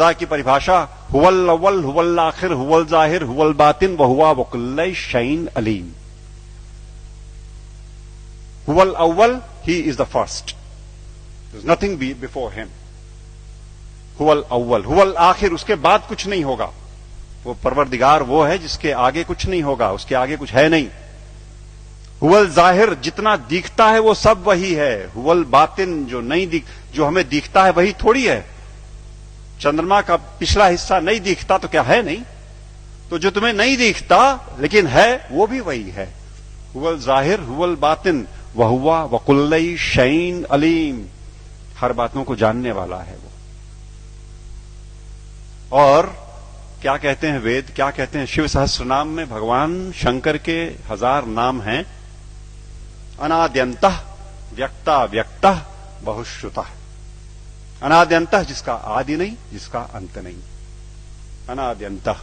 खुदा की परिभाषा हुवल अव्वल हुवल आखिर हुवल जाहिर हुवल बातिन व हुवा वकुल्ल शैइन अलीम। हुवल अव्वल, he is the first, there is nothing before him. हुवल अव्वल, हुवल आखिर, उसके बाद कुछ नहीं होगा। वो परवरदिगार वो है जिसके आगे कुछ नहीं होगा, उसके आगे कुछ है नहीं। हुवल जाहिर, जितना दिखता है वो सब वही है। हुवल बातिन, जो हमें दिखता है वही थोड़ी है। चंद्रमा का पिछला हिस्सा नहीं दिखता तो क्या है नहीं? तो जो तुम्हें नहीं दिखता लेकिन है वो भी वही है। हुवल जाहिर हुवल बातिन वहुवा वकुल्ल शैइन अलीम, हर बातों को जानने वाला है वो। और क्या कहते हैं वेद, क्या कहते हैं? शिव सहस्त्रनाम में भगवान शंकर के 1000 नाम हैं। अनाद्यंतः व्यक्ता व्यक्तः बहुश्रुतः। अनाद्यंतः, जिसका आदि नहीं, जिसका अंत नहीं। अनाद्यंतः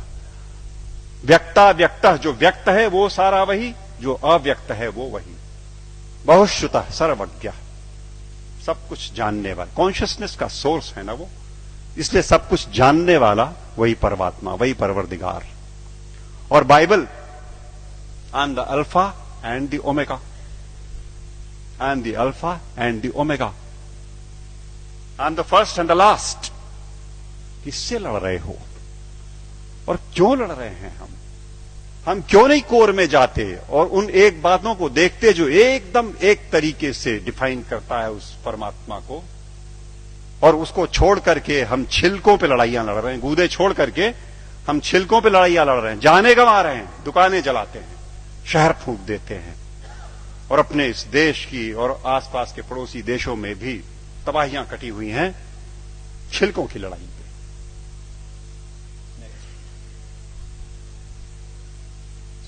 व्यक्ता व्यक्तः, जो व्यक्त है वो सारा वही, जो अव्यक्त है वो वही। बहुश्रुतः, सर्वज्ञ, सब कुछ जानने वाला, कॉन्शियसनेस का सोर्स है ना वो, इसलिए सब कुछ जानने वाला वही परमात्मा, वही परवरदिगार। और Bible, I am the alpha and the omega, I am the alpha and the omega, I am the first and the last. किससे लड़ रहे हो और क्यों लड़ रहे हैं? हम क्यों नहीं कोर में जाते और उन एक बातों को देखते जो एकदम एक तरीके से डिफाइन करता है उस परमात्मा को, और उसको छोड़ करके हम छिलकों पे लड़ाइयां लड़ रहे हैं। गूदे छोड़ करके हम छिलकों पे लड़ाइयां लड़ रहे हैं, जाने गंवा रहे हैं, दुकानें जलाते हैं, शहर फूंक देते हैं, और अपने इस देश की और आसपास के पड़ोसी देशों में भी तबाहियां कटी हुई हैं छिलकों की लड़ाई पे।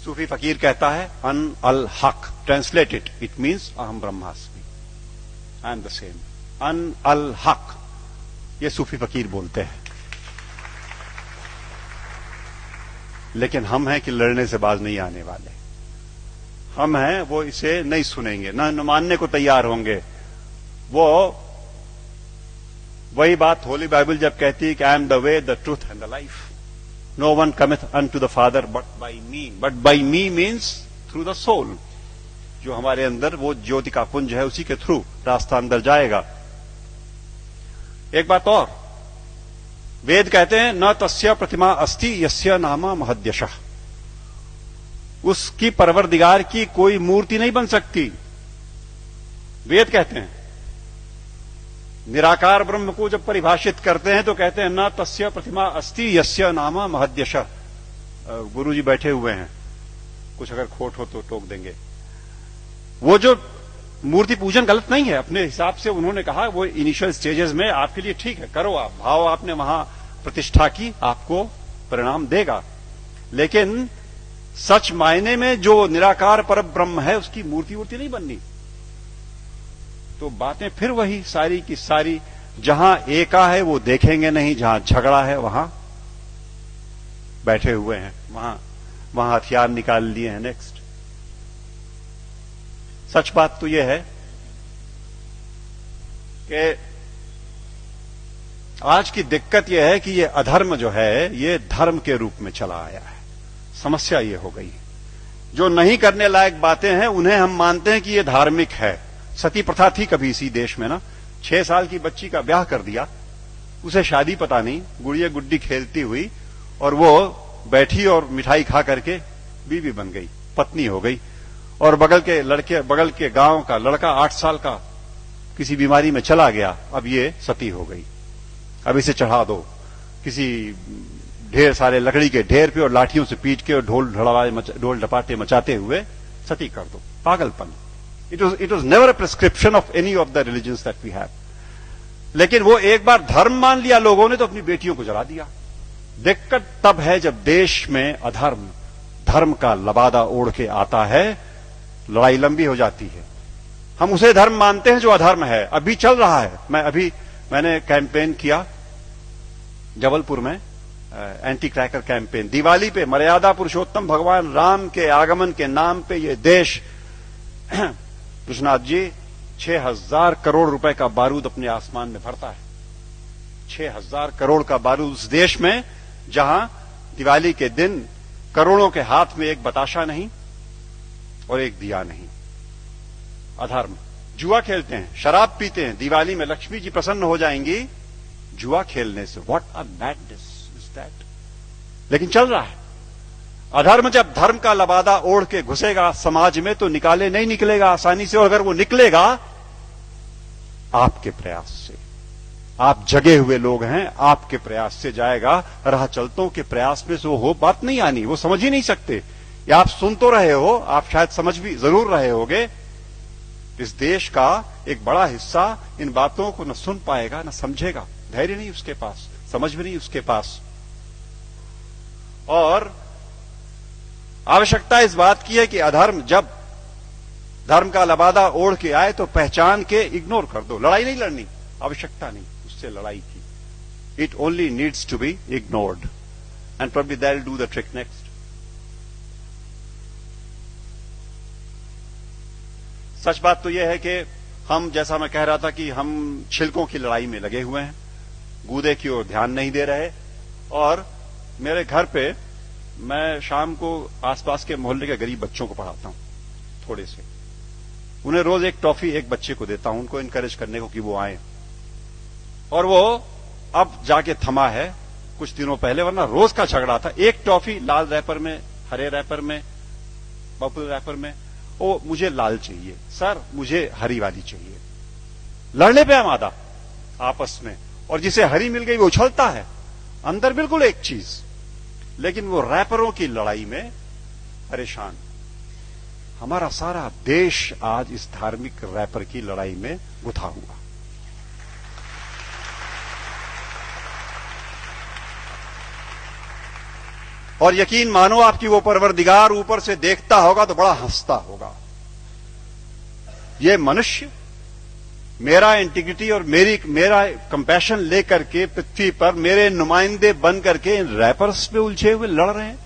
सूफी फकीर कहता है अन अल हक, ट्रांसलेटेड इट मीन्स अहम ब्रह्मास्मि, आई एम द सेम। अन अल हक, ये सूफी फकीर बोलते हैं। लेकिन हम हैं कि लड़ने से बाज नहीं आने वाले। हम हैं वो इसे नहीं सुनेंगे, न मानने को तैयार होंगे। वो वही बात होली बाइबल जब कहती है कि I am the way the truth and the life, no one cometh unto the father but by me. But by me means through the soul, जो हमारे अंदर वो ज्योति का पुंज है, उसी के थ्रू रास्ता अंदर जाएगा। एक बात और, वेद कहते हैं न तस्य प्रतिमा अस्ति यस्य नामा महद्यशः, उसकी परवरदिगार की कोई मूर्ति नहीं बन सकती। वेद कहते हैं। निराकार ब्रह्म को जब परिभाषित करते हैं तो कहते हैं न तस्य प्रतिमा अस्ति यस्य नामा महद्यशः। गुरुजी बैठे हुए हैं, कुछ अगर खोट हो तो टोक देंगे। वो जो मूर्ति पूजन गलत नहीं है, अपने हिसाब से उन्होंने कहा वो इनिशियल स्टेजेस में आपके लिए ठीक है, करो आप, भाव आपने वहां प्रतिष्ठा की, आपको परिणाम देगा। लेकिन सच मायने में जो निराकार पर ब्रह्म है उसकी मूर्ति वूर्ति नहीं बननी। तो बातें फिर वही सारी की सारी, जहां एका है वो देखेंगे नहीं, जहां झगड़ा है वहां बैठे हुए हैं, वहां हथियार निकाल लिए हैं। नेक्स्ट, सच बात तो यह है कि आज की दिक्कत यह है कि ये अधर्म जो है ये धर्म के रूप में चला आया है। समस्या ये हो गई, जो नहीं करने लायक बातें हैं उन्हें हम मानते हैं कि ये धार्मिक है। सती प्रथा थी कभी इसी देश में ना, 6 साल की बच्ची का ब्याह कर दिया, उसे शादी पता नहीं, गुड़िया गुड्डी खेलती हुई, और वो बैठी और मिठाई खा करके बीवी बन गई, पत्नी हो गई। और बगल के गांव का लड़का 8 साल का किसी बीमारी में चला गया, अब ये सती हो गई। अब इसे चढ़ा दो किसी ढेर सारे लकड़ी के ढेर पे और लाठियों से पीट के और ढोल ढपाटे मचाते हुए सती कर दो। पागलपन। It was never a prescription of any of the religions that we have. लेकिन वो एक बार धर्म मान लिया लोगों ने तो अपनी बेटियों को जला दिया। दिक्कत तब है जब देश में अधर्म धर्म का लबादा ओढ़ के आता है, लड़ाई लंबी हो जाती है। हम उसे धर्म मानते हैं जो अधर्म है। अभी चल रहा है, मैंने कैंपेन किया जबलपुर में, एंटी क्रैकर कैंपेन। दिवाली पे मर्यादा पुरुषोत्तम भगवान राम के आगमन के नाम पे ये देश विश्वनाथ जी 6000 करोड़ रुपए का बारूद अपने आसमान में भरता है। 6,000 करोड़ का बारूद उस देश में जहां दिवाली के दिन करोड़ों के हाथ में एक बताशा नहीं और एक दिया नहीं। अधर्म। जुआ खेलते हैं, शराब पीते हैं, दिवाली में लक्ष्मी जी प्रसन्न हो जाएंगी जुआ खेलने से। What a madness is that. लेकिन चल रहा है। अधर्म जब धर्म का लबादा ओढ़ के घुसेगा समाज में तो निकाले नहीं निकलेगा आसानी से, और अगर वो निकलेगा आपके प्रयास से। आप जगे हुए लोग हैं, आपके प्रयास से जाएगा। राह चलतों के प्रयास में से वो बात नहीं आनी, वो समझ ही नहीं सकते। या आप सुन तो रहे हो, आप शायद समझ भी जरूर रहे होगे। इस देश का एक बड़ा हिस्सा इन बातों को न सुन पाएगा न समझेगा। धैर्य नहीं उसके पास, समझ भी नहीं उसके पास। और आवश्यकता इस बात की है कि अधर्म जब धर्म का लबादा ओढ़ के आए तो पहचान के इग्नोर कर दो। लड़ाई नहीं लड़नी, आवश्यकता नहीं उससे लड़ाई की। It only needs to be ignored and probably that will do the trick next. सच बात तो यह है कि हम, जैसा मैं कह रहा था, कि हम छिलकों की लड़ाई में लगे हुए हैं, गूदे की ओर ध्यान नहीं दे रहे। और मेरे घर पे मैं शाम को आसपास के मोहल्ले के गरीब बच्चों को पढ़ाता हूं, थोड़े से। उन्हें रोज एक टॉफी एक बच्चे को देता हूं, उनको इनकरेज करने को कि वो आए। और वो अब जाके थमा है, कुछ दिनों पहले, वरना रोज का झगड़ा था। एक टॉफी लाल रैपर में, हरे रैपर में, पर्पल रैपर में। ओ मुझे लाल चाहिए सर, मुझे हरी वाली चाहिए। लड़ने पे आमादा आपस में। और जिसे हरी मिल गई वो उछलता है, अंदर बिल्कुल एक चीज, लेकिन वो रैपरों की लड़ाई में परेशान। हमारा सारा देश आज इस धार्मिक रैपर की लड़ाई में गुथा हुआ। और यकीन मानो आपकी वो परवरदिगार ऊपर से देखता होगा तो बड़ा हंसता होगा। ये मनुष्य मेरा इंटीग्रिटी और मेरा कंपैशन लेकर के पृथ्वी पर मेरे नुमाइंदे बन करके इन रैपर्स पे उलझे हुए लड़ रहे हैं।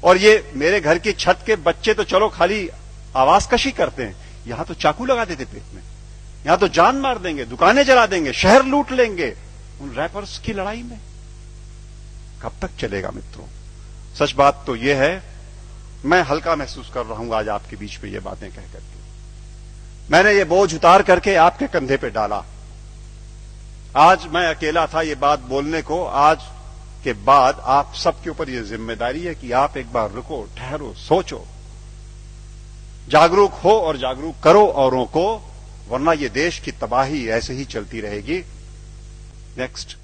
और ये मेरे घर की छत के बच्चे तो चलो खाली आवाजकशी करते हैं, यहां तो चाकू लगा देते पेट में, यहां तो जान मार देंगे, दुकानें जला देंगे, शहर लूट लेंगे। उन रैपर्स की लड़ाई में कब तक चलेगा मित्रों? सच बात तो यह है, मैं हल्का महसूस कर रहा हूं आज आपके बीच में ये बातें कह करके। मैंने ये बोझ उतार करके आपके कंधे पे डाला। आज मैं अकेला था ये बात बोलने को। आज के बाद आप सबके ऊपर ये जिम्मेदारी है कि आप एक बार रुको, ठहरो, सोचो, जागरूक हो और जागरूक करो औरों को, वरना ये देश की तबाही ऐसे ही चलती रहेगी। नेक्स्ट।